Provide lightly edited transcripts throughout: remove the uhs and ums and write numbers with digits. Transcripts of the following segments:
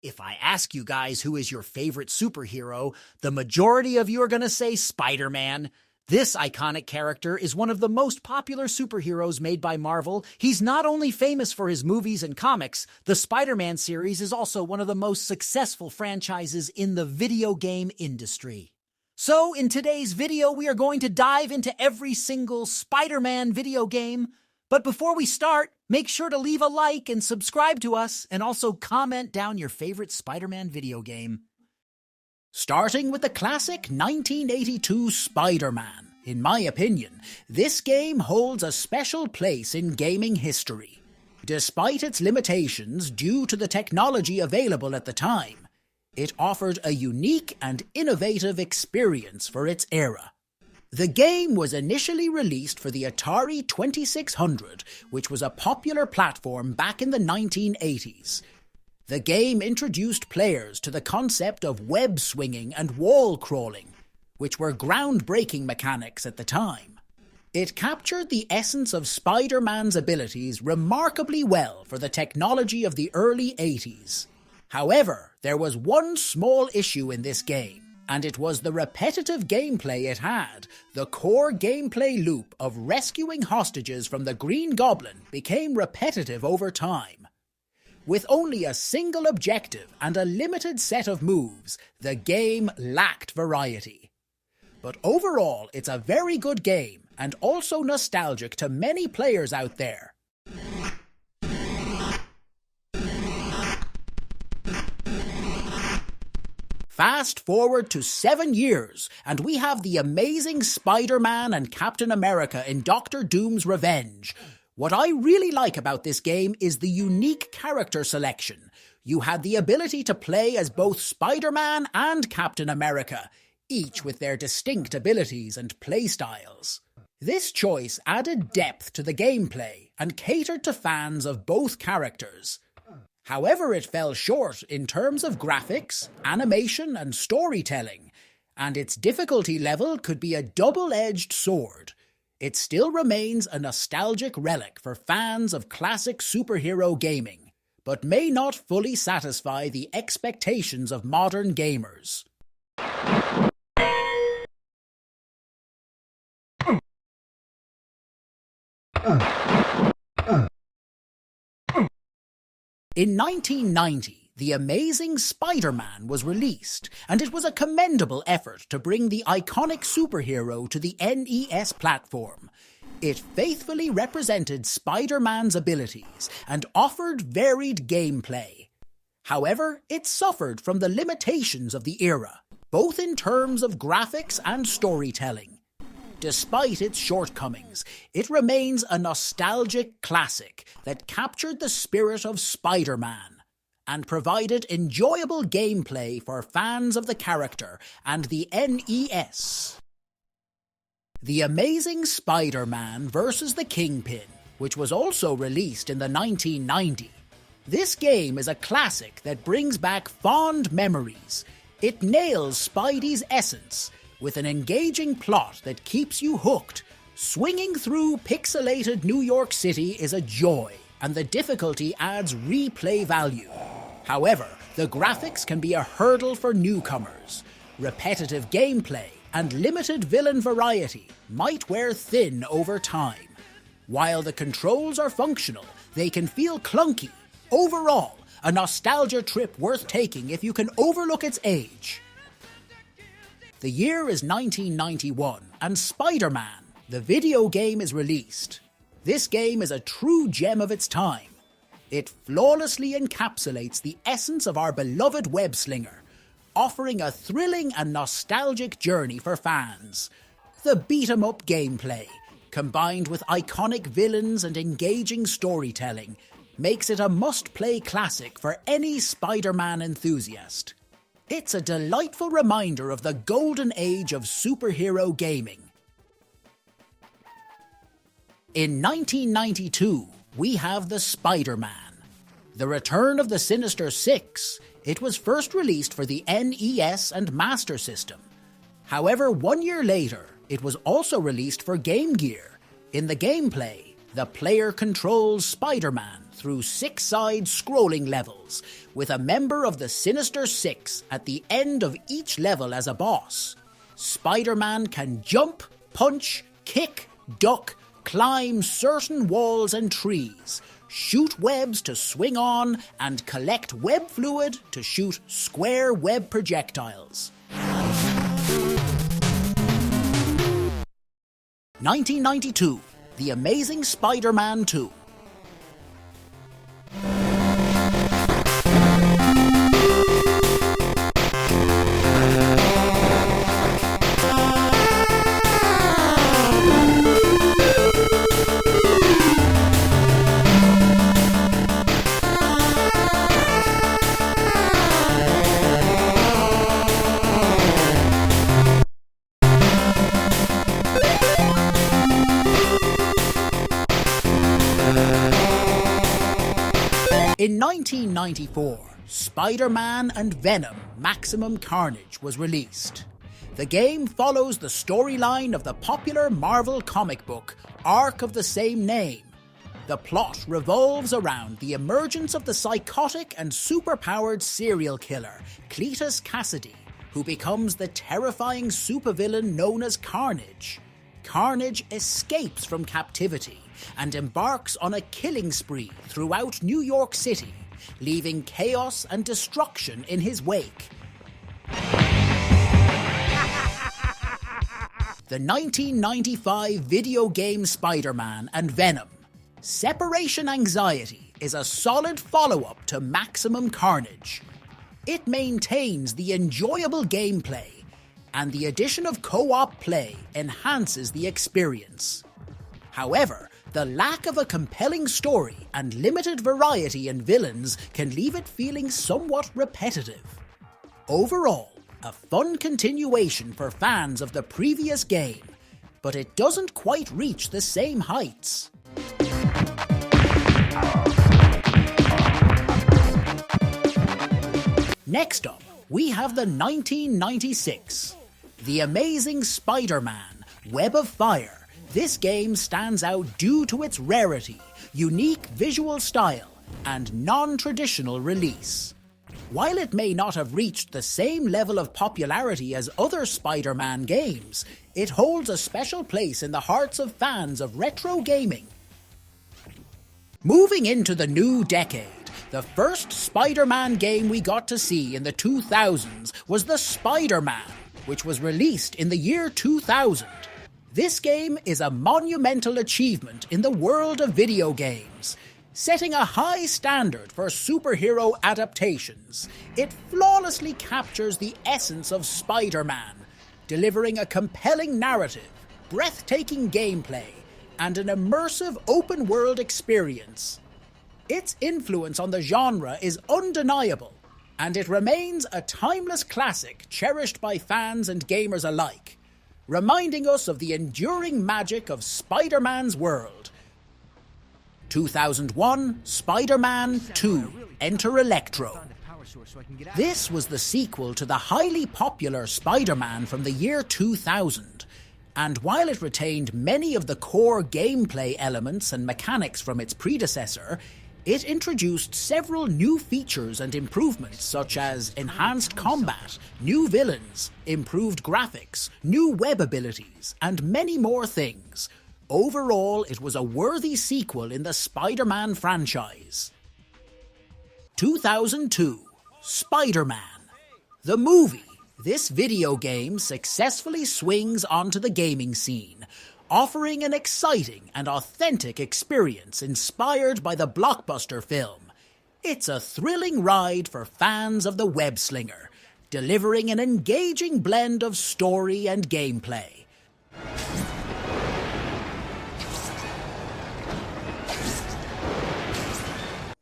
If I ask you guys who is your favorite superhero, the majority of you are going to say Spider-Man. This iconic character is one of the most popular superheroes made by Marvel. He's not only famous for his movies and comics, the Spider-Man series is also one of the most successful franchises in the video game industry. So, in today's video, we are going to dive into every single Spider-Man video game. But before we start, make sure to leave a like and subscribe to us, and also comment down your favorite Spider-Man video game. Starting with the classic 1982 Spider-Man. In my opinion, this game holds a special place in gaming history. Despite its limitations due to the technology available at the time, it offered a unique and innovative experience for its era. The game was initially released for the Atari 2600, which was a popular platform back in the 1980s. The game introduced players to the concept of web-slinging and wall crawling, which were groundbreaking mechanics at the time. It captured the essence of Spider-Man's abilities remarkably well for the technology of the early 80s. However, there was one small issue in this game, and it was the repetitive gameplay it had. The core gameplay loop of rescuing hostages from the Green Goblin became repetitive over time. With only a single objective and a limited set of moves, the game lacked variety. But overall, it's a very good game, and also nostalgic to many players out there. Fast forward to 7 years, and we have the amazing Spider-Man and Captain America in Doctor Doom's Revenge. What I really like about this game is the unique character selection. You had the ability to play as both Spider-Man and Captain America, each with their distinct abilities and playstyles. This choice added depth to the gameplay and catered to fans of both characters. However, it fell short in terms of graphics, animation, and storytelling, and its difficulty level could be a double-edged sword. It still remains a nostalgic relic for fans of classic superhero gaming, but may not fully satisfy the expectations of modern gamers. In 1990, The Amazing Spider-Man was released, and it was a commendable effort to bring the iconic superhero to the NES platform. It faithfully represented Spider-Man's abilities and offered varied gameplay. However, it suffered from the limitations of the era, both in terms of graphics and storytelling. Despite its shortcomings, it remains a nostalgic classic that captured the spirit of Spider-Man and provided enjoyable gameplay for fans of the character and the NES. The Amazing Spider-Man vs. the Kingpin, which was also released in the 1990s. This game is a classic that brings back fond memories. It nails Spidey's essence, with an engaging plot that keeps you hooked. Swinging through pixelated New York City is a joy, and the difficulty adds replay value. However, the graphics can be a hurdle for newcomers. Repetitive gameplay and limited villain variety might wear thin over time. While the controls are functional, they can feel clunky. Overall, a nostalgia trip worth taking if you can overlook its age. The year is 1991, and Spider-Man, the video game, is released. This game is a true gem of its time. It flawlessly encapsulates the essence of our beloved web-slinger, offering a thrilling and nostalgic journey for fans. The beat-em-up gameplay, combined with iconic villains and engaging storytelling, makes it a must-play classic for any Spider-Man enthusiast. It's a delightful reminder of the golden age of superhero gaming. In 1992, we have the Spider-Man. The return of the Sinister 6, it was first released for the NES and Master System. However, 1 year later, it was also released for Game Gear. In the gameplay, the player controls Spider-Man through 6-side scrolling levels, with a member of the Sinister Six at the end of each level as a boss. Spider-Man can jump, punch, kick, duck, climb certain walls and trees, shoot webs to swing on, and collect web fluid to shoot square web projectiles. 1992, The Amazing Spider-Man 2. In 1994, Spider-Man and Venom: Maximum Carnage was released. The game follows the storyline of the popular Marvel comic book, arc of the same name. The plot revolves around the emergence of the psychotic and superpowered serial killer, Cletus Cassidy, who becomes the terrifying supervillain known as Carnage. Carnage escapes from captivity and embarks on a killing spree throughout New York City, leaving chaos and destruction in his wake. The 1995 video game Spider-Man and Venom: Separation Anxiety is a solid follow-up to Maximum Carnage. It maintains the enjoyable gameplay, and the addition of co-op play enhances the experience. However, the lack of a compelling story and limited variety in villains can leave it feeling somewhat repetitive. Overall, a fun continuation for fans of the previous game, but it doesn't quite reach the same heights. Next up, we have the 1996, The Amazing Spider-Man: Web of Fire. This game stands out due to its rarity, unique visual style, and non-traditional release. While it may not have reached the same level of popularity as other Spider-Man games, it holds a special place in the hearts of fans of retro gaming. Moving into the new decade, the first Spider-Man game we got to see in the 2000s was the Spider-Man, which was released in the year 2000. This game is a monumental achievement in the world of video games. Setting a high standard for superhero adaptations, it flawlessly captures the essence of Spider-Man, delivering a compelling narrative, breathtaking gameplay, and an immersive open-world experience. Its influence on the genre is undeniable, and it remains a timeless classic cherished by fans and gamers alike, reminding us of the enduring magic of Spider-Man's world. 2001, Spider-Man 2, Enter Electro. This was the sequel to the highly popular Spider-Man from the year 2000, and while it retained many of the core gameplay elements and mechanics from its predecessor, it introduced several new features and improvements such as enhanced combat, new villains, improved graphics, new web abilities, and many more things. Overall, it was a worthy sequel in the Spider-Man franchise. 2002, Spider-Man: The Movie. This video game successfully swings onto the gaming scene, offering an exciting and authentic experience inspired by the blockbuster film. It's a thrilling ride for fans of the web-slinger, delivering an engaging blend of story and gameplay.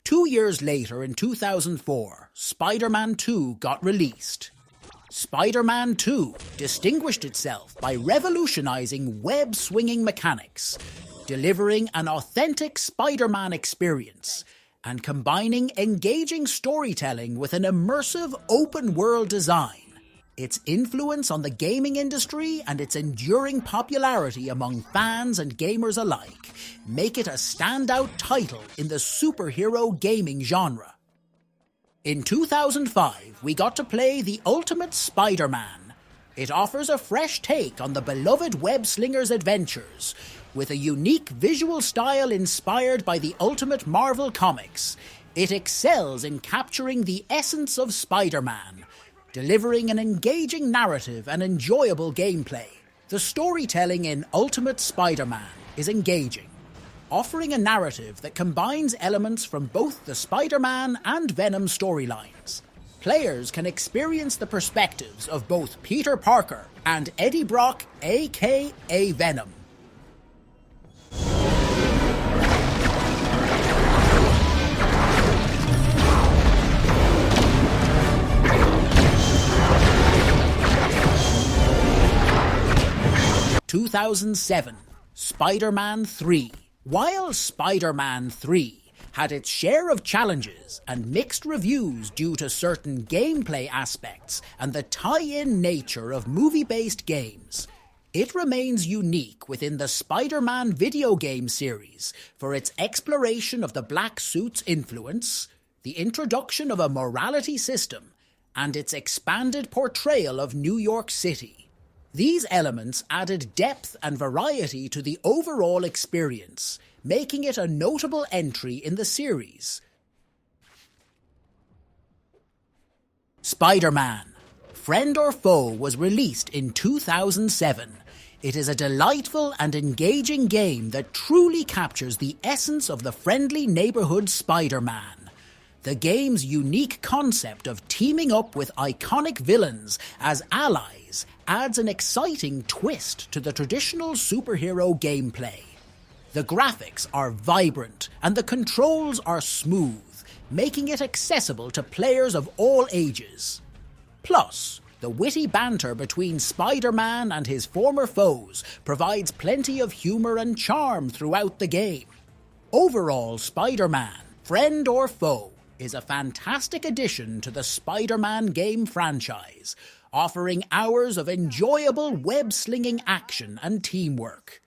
Two years later, in 2004, Spider-Man 2 got released. Spider-Man 2 distinguished itself by revolutionizing web-swinging mechanics, delivering an authentic Spider-Man experience, and combining engaging storytelling with an immersive open-world design. Its influence on the gaming industry and its enduring popularity among fans and gamers alike make it a standout title in the superhero gaming genre. In 2005, we got to play the ultimate Spider-Man. It offers a fresh take on the beloved web-slinger's adventures, with a unique visual style inspired by the Ultimate Marvel comics. It excels in capturing the essence of Spider-Man, delivering an engaging narrative and enjoyable gameplay. The storytelling in Ultimate Spider-Man is engaging, offering a narrative that combines elements from both the Spider-Man and Venom storylines. Players can experience the perspectives of both Peter Parker and Eddie Brock, aka Venom. (2007) Spider-Man 3. While Spider-Man 3 had its share of challenges and mixed reviews due to certain gameplay aspects and the tie-in nature of movie-based games, it remains unique within the Spider-Man video game series for its exploration of the Black Suit's influence, the introduction of a morality system, and its expanded portrayal of New York City. These elements added depth and variety to the overall experience, making it a notable entry in the series. Spider-Man: Friend or Foe was released in 2007. It is a delightful and engaging game that truly captures the essence of the friendly neighborhood Spider-Man. The game's unique concept of teaming up with iconic villains as allies adds an exciting twist to the traditional superhero gameplay. The graphics are vibrant and the controls are smooth, making it accessible to players of all ages. Plus, the witty banter between Spider-Man and his former foes provides plenty of humor and charm throughout the game. Overall, Spider-Man: Friend or Foe is a fantastic addition to the Spider-Man game franchise, offering hours of enjoyable web-slinging action and teamwork.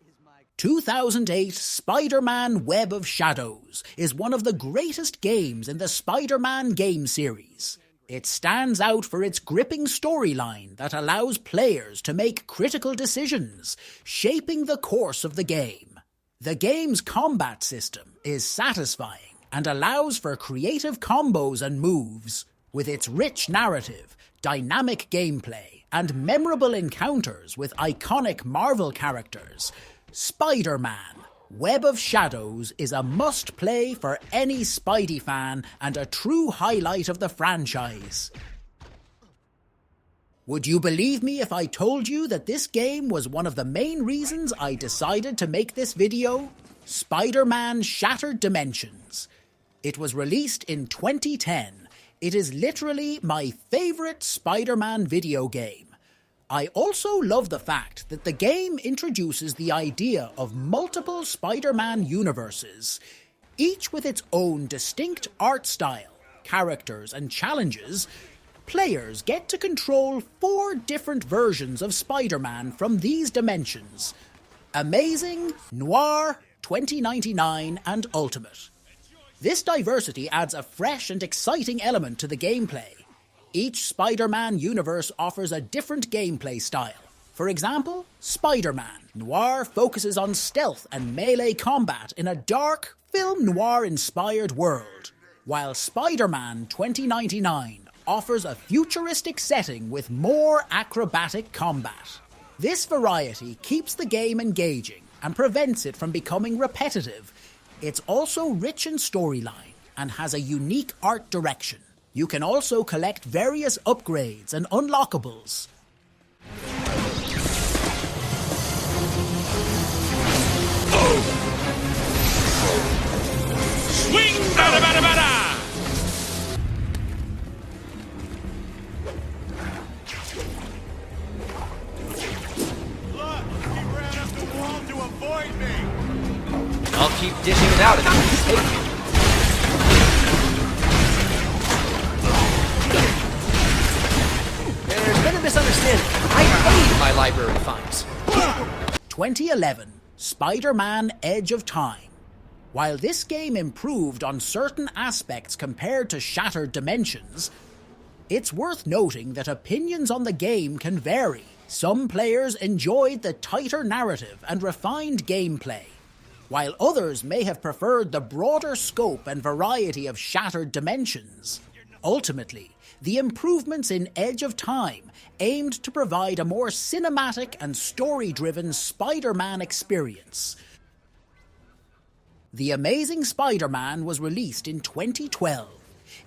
2008 Spider-Man: Web of Shadows is one of the greatest games in the Spider-Man game series. It stands out for its gripping storyline that allows players to make critical decisions, shaping the course of the game. The game's combat system is satisfying and allows for creative combos and moves. With its rich narrative, dynamic gameplay, and memorable encounters with iconic Marvel characters, Spider-Man: Web of Shadows is a must-play for any Spidey fan and a true highlight of the franchise. Would you believe me if I told you that this game was one of the main reasons I decided to make this video? Spider-Man: Shattered Dimensions. It was released in 2010. It is literally my favourite Spider-Man video game. I also love the fact that the game introduces the idea of multiple Spider-Man universes, each with its own distinct art style, characters, and challenges. Players get to control 4 different versions of Spider-Man from these dimensions: Amazing, Noir, 2099, and Ultimate. This diversity adds a fresh and exciting element to the gameplay. Each Spider-Man universe offers a different gameplay style. For example, Spider-Man Noir focuses on stealth and melee combat in a dark, film noir-inspired world, while Spider-Man 2099 offers a futuristic setting with more acrobatic combat. This variety keeps the game engaging and prevents it from becoming repetitive. It's also rich in storyline and has a unique art direction. You can also collect various upgrades and unlockables. Swing! Bada, bada, bada! Look! He ran up the wall to avoid me! I'll keep dishing it out until he's taken. There's been a misunderstanding. I hate my library finds. 2011, Spider-Man Edge of Time. While this game improved on certain aspects compared to Shattered Dimensions, it's worth noting that opinions on the game can vary. Some players enjoyed the tighter narrative and refined gameplay, while others may have preferred the broader scope and variety of Shattered Dimensions. Ultimately, the improvements in Edge of Time aimed to provide a more cinematic and story-driven Spider-Man experience. The Amazing Spider-Man was released in 2012.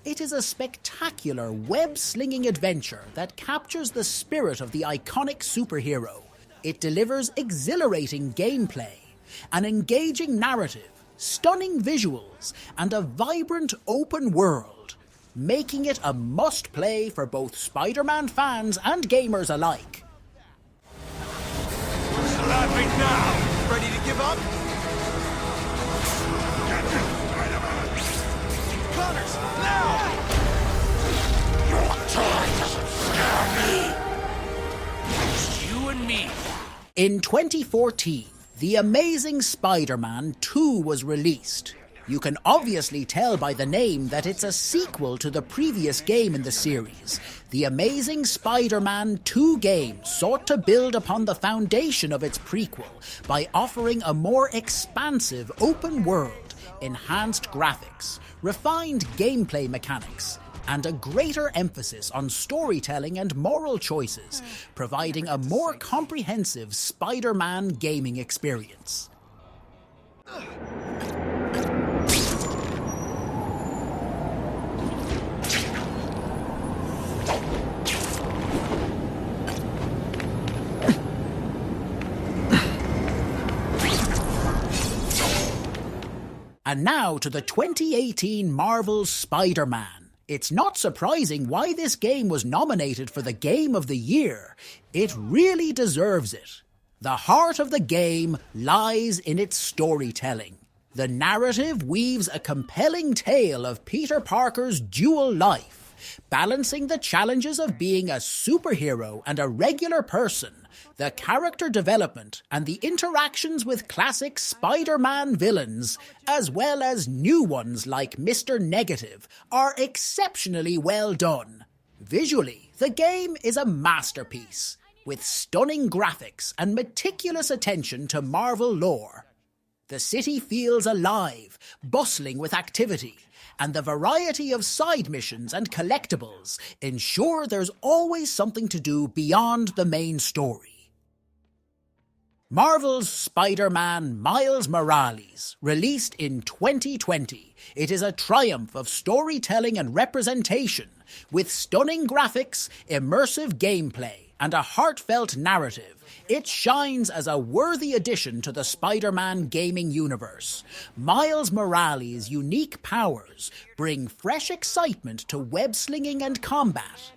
It is a spectacular web-slinging adventure that captures the spirit of the iconic superhero. It delivers exhilarating gameplay, an engaging narrative, stunning visuals, and a vibrant open world, making it a must-play for both Spider-Man fans and gamers alike. Laughing now! Ready to give up? Connors, now! Your toy doesn't scare me. It's you and me. In 2014, The Amazing Spider-Man 2 was released. You can obviously tell by the name that it's a sequel to the previous game in the series. The Amazing Spider-Man 2 game sought to build upon the foundation of its prequel by offering a more expansive open world, enhanced graphics, refined gameplay mechanics, and a greater emphasis on storytelling and moral choices, providing a more comprehensive Spider-Man gaming experience. And now to the 2018 Marvel Spider-Man. It's not surprising why this game was nominated for the Game of the Year. It really deserves it. The heart of the game lies in its storytelling. The narrative weaves a compelling tale of Peter Parker's dual life, balancing the challenges of being a superhero and a regular person. The character development and the interactions with classic Spider-Man villains, as well as new ones like Mr. Negative, are exceptionally well done. Visually, the game is a masterpiece, with stunning graphics and meticulous attention to Marvel lore. The city feels alive, bustling with activity, and the variety of side missions and collectibles ensure there's always something to do beyond the main story. Marvel's Spider-Man Miles Morales, released in 2020. It is a triumph of storytelling and representation, with stunning graphics, immersive gameplay, and a heartfelt narrative. It shines as a worthy addition to the Spider-Man gaming universe. Miles Morales' unique powers bring fresh excitement to web-slinging and combat,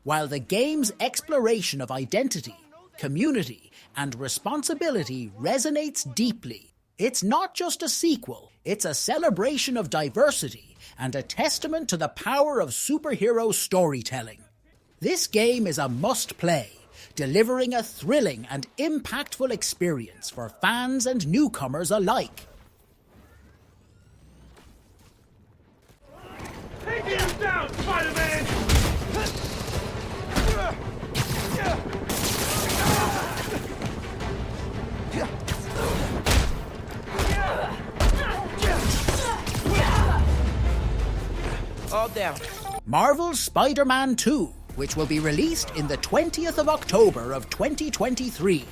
while the game's exploration of identity, community, and responsibility resonates deeply. It's not just a sequel, it's a celebration of diversity and a testament to the power of superhero storytelling. This game is a must-play, delivering a thrilling and impactful experience for fans and newcomers alike. Take him down, Spider-Man! All down. Marvel's Spider-Man 2, which will be released in the 20th of October of 2023.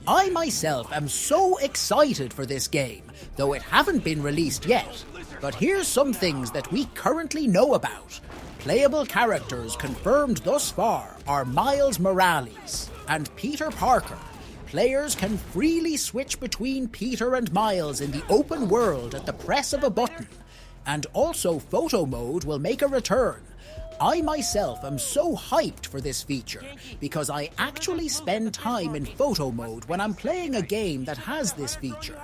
I myself am so excited for this game, though it haven't been released yet. But here's some things that we currently know about. Playable characters confirmed thus far are Miles Morales and Peter Parker. Players can freely switch between Peter and Miles in the open world at the press of a button. And also photo mode will make a return. I myself am so hyped for this feature because I actually spend time in photo mode when I'm playing a game that has this feature.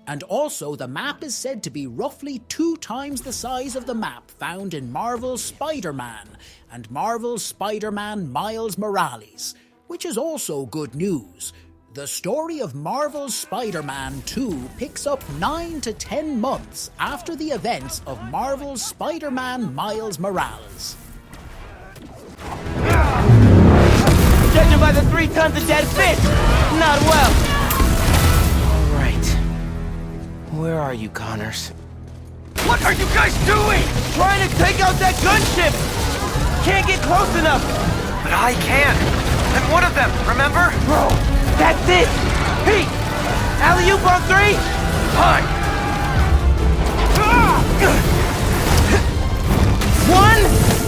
And also, the map is said to be roughly 2 times the size of the map found in Marvel's Spider-Man and Marvel's Spider-Man Miles Morales, which is also good news. The story of Marvel's Spider-Man 2 picks up 9 to 10 months after the events of Marvel's Spider-Man Miles Morales. Judging by the 3 tons of dead fish, not well. All right. Where are you, Connors? What are you guys doing? Trying to take out that gunship! Can't get close enough! But I can. I'm one of them, remember? Bro, that's it! Pete! Alley-oop on 3? Fine. 1...